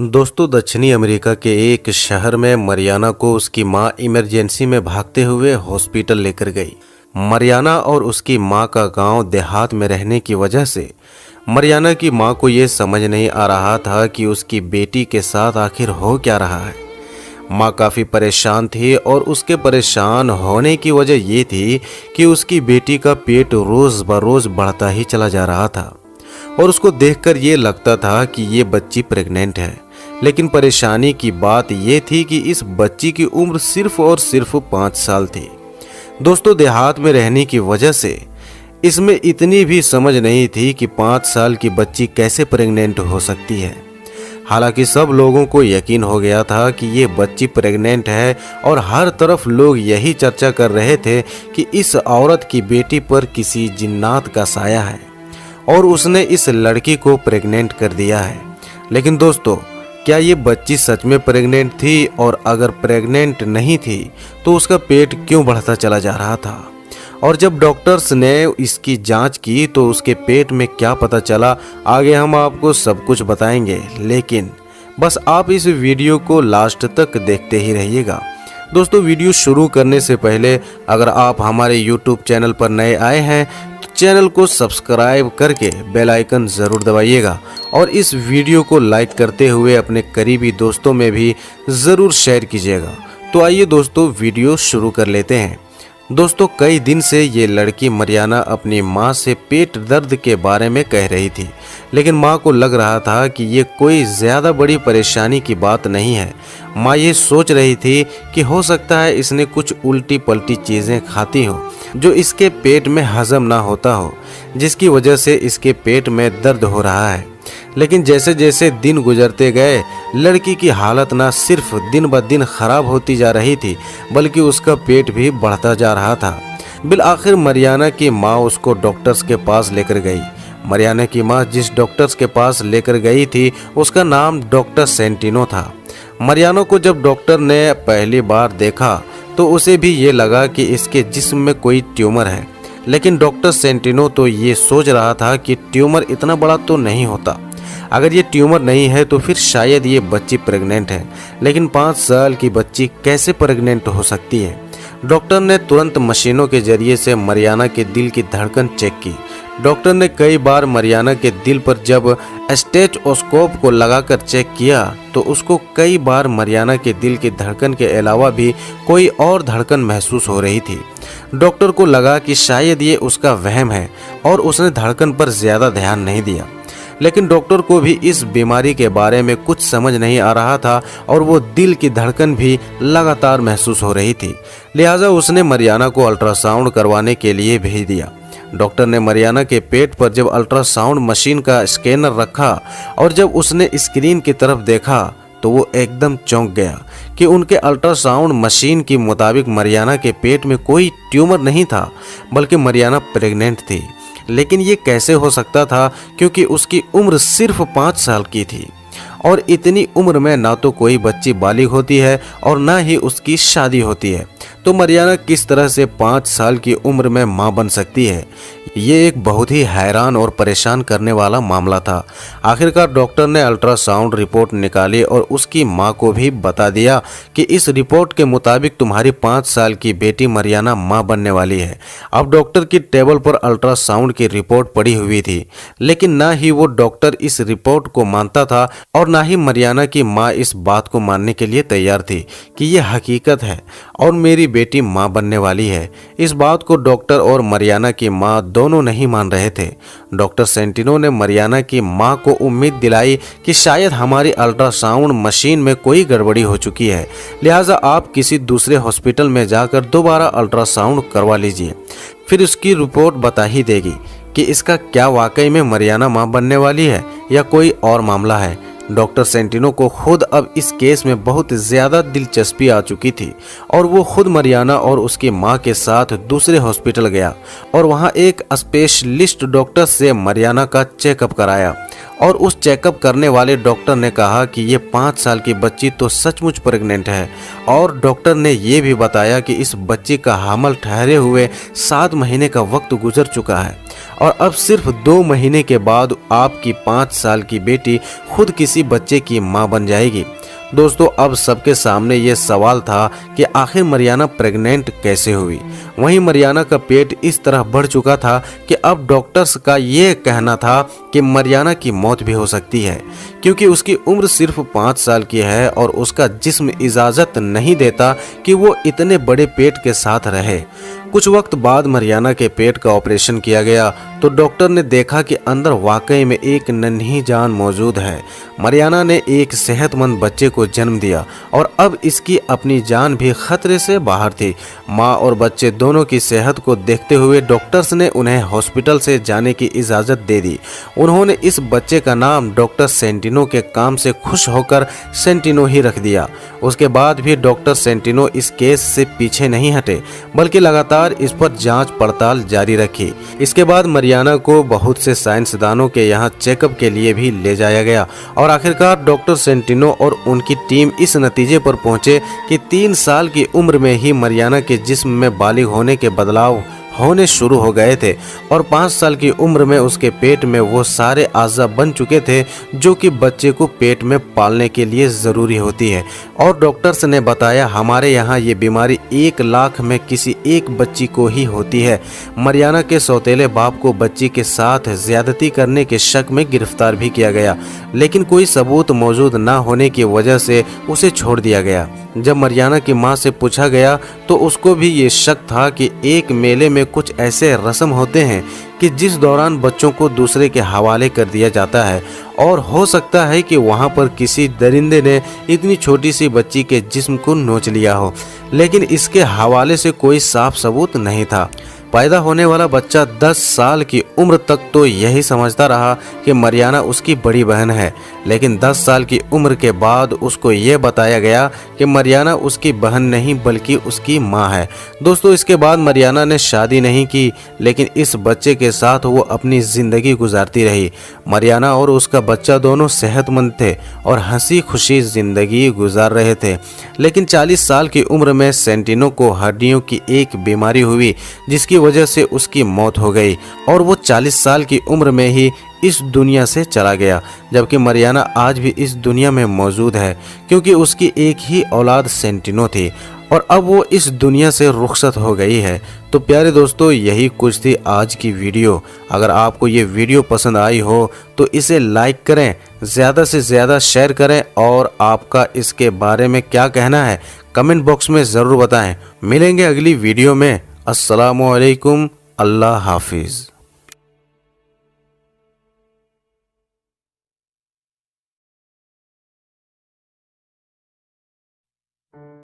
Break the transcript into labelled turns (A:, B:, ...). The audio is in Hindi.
A: दोस्तों, दक्षिणी अमेरिका के एक शहर में मरियाना को उसकी मां इमरजेंसी में भागते हुए हॉस्पिटल लेकर गई। मरियाना और उसकी मां का गांव देहात में रहने की वजह से मरियाना की मां को ये समझ नहीं आ रहा था कि उसकी बेटी के साथ आखिर हो क्या रहा है। मां काफ़ी परेशान थी और उसके परेशान होने की वजह ये थी कि उसकी बेटी का पेट रोज़ बरोज़ बढ़ता ही चला जा रहा था और उसको देखकर ये लगता था कि ये बच्ची प्रेग्नेंट है। लेकिन परेशानी की बात ये थी कि इस बच्ची की उम्र सिर्फ और सिर्फ 5 साल थी। दोस्तों, देहात में रहने की वजह से इसमें इतनी भी समझ नहीं थी कि 5 साल की बच्ची कैसे प्रेग्नेंट हो सकती है। हालांकि सब लोगों को यकीन हो गया था कि ये बच्ची प्रेग्नेंट है और हर तरफ लोग यही चर्चा कर रहे थे कि इस औरत की बेटी पर किसी जिन्नात का साया है और उसने इस लड़की को प्रेग्नेंट कर दिया है। लेकिन दोस्तों, क्या ये बच्ची सच में प्रेग्नेंट थी? और अगर प्रेग्नेंट नहीं थी तो उसका पेट क्यों बढ़ता चला जा रहा था? और जब डॉक्टर्स ने इसकी जांच की तो उसके पेट में क्या पता चला, आगे हम आपको सब कुछ बताएंगे। लेकिन बस आप इस वीडियो को लास्ट तक देखते ही रहिएगा। दोस्तों, वीडियो शुरू करने से पहले अगर आप हमारे YouTube चैनल पर नए आए हैं तो चैनल को सब्सक्राइब करके बेल आइकन ज़रूर दबाइएगा और इस वीडियो को लाइक करते हुए अपने करीबी दोस्तों में भी ज़रूर शेयर कीजिएगा। तो आइए दोस्तों, वीडियो शुरू कर लेते हैं। दोस्तों, कई दिन से ये लड़की मरियाना अपनी माँ से पेट दर्द के बारे में कह रही थी, लेकिन माँ को लग रहा था कि ये कोई ज़्यादा बड़ी परेशानी की बात नहीं है। माँ ये सोच रही थी कि हो सकता है इसने कुछ उल्टी पलटी चीज़ें खाती हो जो इसके पेट में हजम ना होता हो, जिसकी वजह से इसके पेट में दर्द हो रहा है। लेकिन जैसे जैसे दिन गुजरते गए, लड़की की हालत ना सिर्फ दिन ब दिन खराब होती जा रही थी बल्कि उसका पेट भी बढ़ता जा रहा था। बिल आखिर मरियाना की माँ उसको डॉक्टर्स के पास लेकर गई। मरियाना की माँ जिस डॉक्टर्स के पास लेकर गई थी उसका नाम डॉक्टर सेंटिनो था। मरियाना को जब डॉक्टर ने पहली बार देखा तो उसे भी ये लगा कि इसके जिस्म में कोई ट्यूमर है। लेकिन डॉक्टर सेंटिनो तो ये सोच रहा था कि ट्यूमर इतना बड़ा तो नहीं होता। अगर ये ट्यूमर नहीं है तो फिर शायद ये बच्ची प्रेग्नेंट है। लेकिन 5 साल की बच्ची कैसे प्रेग्नेंट हो सकती है? डॉक्टर ने तुरंत मशीनों के जरिए से मरियाना के दिल की धड़कन चेक की। डॉक्टर ने कई बार मरियाना के दिल पर जब स्टेथोस्कोप को लगाकर चेक किया तो उसको कई बार मरियाना के दिल की धड़कन के अलावा भी कोई और धड़कन महसूस हो रही थी। डॉक्टर को लगा कि शायद ये उसका वहम है और उसने धड़कन पर ज़्यादा ध्यान नहीं दिया। लेकिन डॉक्टर को भी इस बीमारी के बारे में कुछ समझ नहीं आ रहा था और वो दिल की धड़कन भी लगातार महसूस हो रही थी। लिहाजा उसने मरियाना को अल्ट्रासाउंड करवाने के लिए भेज दिया। डॉक्टर ने मरियाना के पेट पर जब अल्ट्रासाउंड मशीन का स्कैनर रखा और जब उसने स्क्रीन की तरफ देखा तो वो एकदम चौंक गया कि उनके अल्ट्रासाउंड मशीन के मुताबिक मरियाना के पेट में कोई ट्यूमर नहीं था बल्कि मरियाना प्रेग्नेंट थी। लेकिन ये कैसे हो सकता था, क्योंकि उसकी उम्र सिर्फ 5 साल की थी और इतनी उम्र में ना तो कोई बच्ची बालिग होती है और ना ही उसकी शादी होती है। तो मरियाना किस तरह से 5 साल की उम्र में मां बन सकती है? ये एक बहुत ही हैरान और परेशान करने वाला मामला था। आखिरकार डॉक्टर ने अल्ट्रासाउंड रिपोर्ट निकाली और उसकी मां को भी बता दिया कि इस रिपोर्ट के मुताबिक तुम्हारी 5 साल की बेटी मरियाना मां बनने वाली है। अब डॉक्टर की टेबल पर अल्ट्रासाउंड की रिपोर्ट पड़ी हुई थी, लेकिन ना ही वो डॉक्टर इस रिपोर्ट को मानता था और ना ही मरियाना की माँ इस बात को मानने के लिए तैयार थी कि ये हकीकत है और मेरी बेटी मां बनने वाली है। इस बात को डॉक्टर और मरियाना की मां दोनों नहीं मान रहे थे। डॉक्टर सेंटिनो ने मरियाना की मां को उम्मीद दिलाई कि शायद हमारी अल्ट्रासाउंड मशीन में कोई गड़बड़ी हो चुकी है, लिहाजा आप किसी दूसरे हॉस्पिटल में जाकर दोबारा अल्ट्रासाउंड करवा लीजिए, फिर उसकी रिपोर्ट बता ही देगी कि इसका क्या वाकई में मरियाना मां बनने वाली है या कोई और मामला है। डॉक्टर सेंटिनो को खुद अब इस केस में बहुत ज़्यादा दिलचस्पी आ चुकी थी और वो खुद मरियाना और उसकी मां के साथ दूसरे हॉस्पिटल गया और वहां एक स्पेशलिस्ट डॉक्टर से मरियाना का चेकअप कराया और उस चेकअप करने वाले डॉक्टर ने कहा कि ये 5 साल की बच्ची तो सचमुच प्रेग्नेंट है और डॉक्टर ने ये भी बताया कि इस बच्ची का हमल ठहरे हुए 7 महीने का वक्त गुजर चुका है और अब सिर्फ 2 महीने के बाद आपकी 5 साल की बेटी खुद किसी बच्चे की मां बन जाएगी। दोस्तों, अब सबके सामने ये सवाल था कि आखिर मरियाना प्रेग्नेंट कैसे हुई। वहीं मरियाना का पेट इस तरह बढ़ चुका था कि अब डॉक्टर्स का ये कहना था कि मरियाना की मौत भी हो सकती है, क्योंकि उसकी उम्र सिर्फ 5 साल की है और उसका जिस्म इजाज़त नहीं देता कि वो इतने बड़े पेट के साथ रहे। कुछ वक्त बाद मरियाना के पेट का ऑपरेशन किया गया तो डॉक्टर ने देखा कि अंदर वाकई में एक नन्ही जान मौजूद है। मरियाना ने एक सेहतमंद बच्चे को जन्म दिया और अब इसकी अपनी जान भी खतरे से बाहर थी। माँ और बच्चे दोनों की सेहत को देखते हुए डॉक्टर्स ने उन्हें हॉस्पिटल से जाने की इजाज़त दे दी। उन्होंने इस बच्चे का नाम डॉक्टर सेंटिनो के काम से खुश होकर सेंटिनो ही रख दिया। उसके बाद भी डॉक्टर सेंटिनो इस केस से पीछे नहीं हटे, बल्कि लगातार इस पर जांच पड़ताल जारी रखी। इसके बाद मरियाना को बहुत से साइंसदानों के यहाँ चेकअप के लिए भी ले जाया गया और आखिरकार डॉक्टर सेंटिनो और उनकी टीम इस नतीजे पर पहुंचे कि 3 साल की उम्र में ही मरियाना के जिस्म में बालिग होने के बदलाव होने शुरू हो गए थे और 5 साल की उम्र में उसके पेट में वो सारे आज़ा बन चुके थे जो कि बच्चे को पेट में पालने के लिए ज़रूरी होती है। और डॉक्टर्स ने बताया, हमारे यहाँ ये बीमारी 1 लाख में किसी एक बच्ची को ही होती है। मरियाना के सौतेले बाप को बच्ची के साथ ज्यादती करने के शक में गिरफ्तार भी किया गया, लेकिन कोई सबूत मौजूद न होने की वजह से उसे छोड़ दिया गया। जब मरियाना की मां से पूछा गया तो उसको भी ये शक था कि एक मेले में कुछ ऐसे रस्म होते हैं कि जिस दौरान बच्चों को दूसरे के हवाले कर दिया जाता है और हो सकता है कि वहां पर किसी दरिंदे ने इतनी छोटी सी बच्ची के जिस्म को नोच लिया हो, लेकिन इसके हवाले से कोई साफ सबूत नहीं था। पैदा होने वाला बच्चा 10 साल की उम्र तक तो यही समझता रहा कि मरियाना उसकी बड़ी बहन है, लेकिन 10 साल की उम्र के बाद उसको ये बताया गया कि मरियाना उसकी बहन नहीं बल्कि उसकी माँ है। दोस्तों, इसके बाद मरियाना ने शादी नहीं की, लेकिन इस बच्चे के साथ वो अपनी ज़िंदगी गुजारती रही। मरियाना और उसका बच्चा दोनों सेहतमंद थे और हंसी खुशी ज़िंदगी गुजार रहे थे। लेकिन 40 साल की उम्र में सेंटिनो को हड्डियों की एक बीमारी हुई जिसकी वजह से उसकी मौत हो गई और वो 40 साल की उम्र में ही इस दुनिया से चला गया, जबकि मरियाना आज भी इस दुनिया में मौजूद है क्योंकि उसकी एक ही औलाद सेंटिनो थी और अब वो इस दुनिया से रुखसत हो गई है। तो प्यारे दोस्तों, यही कुछ थी आज की वीडियो। अगर आपको ये वीडियो पसंद आई हो तो इसे लाइक करें, ज़्यादा से ज़्यादा शेयर करें और आपका इसके बारे में क्या कहना है कमेंट बॉक्स में ज़रूर बताएं। मिलेंगे अगली वीडियो में। अस्सलामु अलैकुम। अल्लाह हाफिज़।